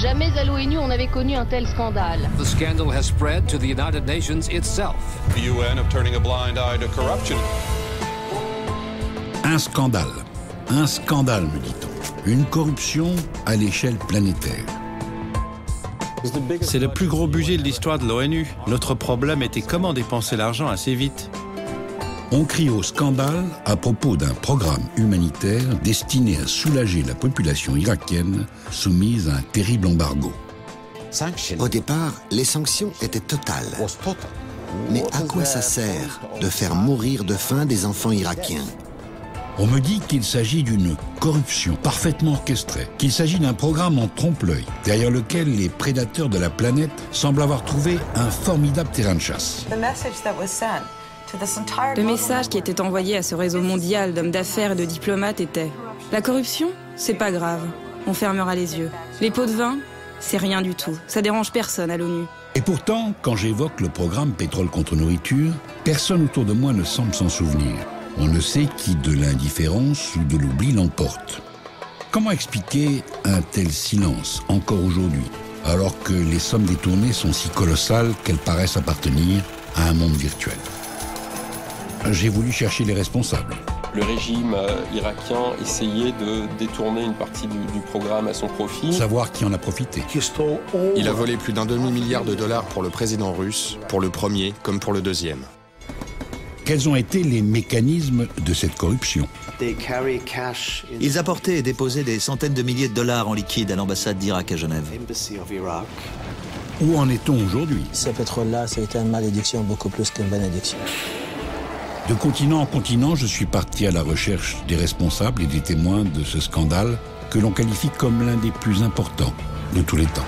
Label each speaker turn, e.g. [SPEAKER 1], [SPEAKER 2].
[SPEAKER 1] Jamais à l'ONU on n'avait connu un tel scandale.
[SPEAKER 2] The scandal has spread to the United Nations itself.
[SPEAKER 3] The UN of turning a blind eye to corruption.
[SPEAKER 4] Un scandale me dit-on. Une corruption à l'échelle planétaire.
[SPEAKER 5] C'est le plus gros budget de l'histoire de l'ONU. Notre problème était comment dépenser l'argent assez vite.
[SPEAKER 4] On crie au scandale à propos d'un programme humanitaire destiné à soulager la population irakienne soumise à un terrible embargo.
[SPEAKER 6] Au départ, les sanctions étaient totales. Mais à quoi ça sert de faire mourir de faim des enfants irakiens?
[SPEAKER 4] On me dit qu'il s'agit d'une corruption parfaitement orchestrée, qu'il s'agit d'un programme en trompe-l'œil, derrière lequel les prédateurs de la planète semblent avoir trouvé un formidable terrain de chasse.
[SPEAKER 7] Le message qui était envoyé à ce réseau mondial d'hommes d'affaires et de diplomates était « La corruption, c'est pas grave, on fermera les yeux. Les pots de vin, c'est rien du tout, ça dérange personne à l'ONU. »
[SPEAKER 4] Et pourtant, quand j'évoque le programme Pétrole contre nourriture, personne autour de moi ne semble s'en souvenir. On ne sait qui de l'indifférence ou de l'oubli l'emporte. Comment expliquer un tel silence encore aujourd'hui, alors que les sommes détournées sont si colossales qu'elles paraissent appartenir à un monde virtuel? J'ai voulu chercher les responsables.
[SPEAKER 8] Le régime irakien essayait de détourner une partie du programme à son profit.
[SPEAKER 4] Savoir qui en a profité.
[SPEAKER 9] Il a volé plus d'un demi-milliard de dollars pour le président russe, pour le premier comme pour le deuxième.
[SPEAKER 4] Quels ont été les mécanismes de cette corruption?
[SPEAKER 10] Ils apportaient et déposaient des centaines de milliers de dollars en liquide à l'ambassade d'Irak à Genève.
[SPEAKER 4] Où en est-on aujourd'hui?
[SPEAKER 11] Ce pétrole-là, c'est une malédiction beaucoup plus qu'une bénédiction.
[SPEAKER 4] De continent en continent, je suis parti à la recherche des responsables et des témoins de ce scandale que l'on qualifie comme l'un des plus importants de tous les temps.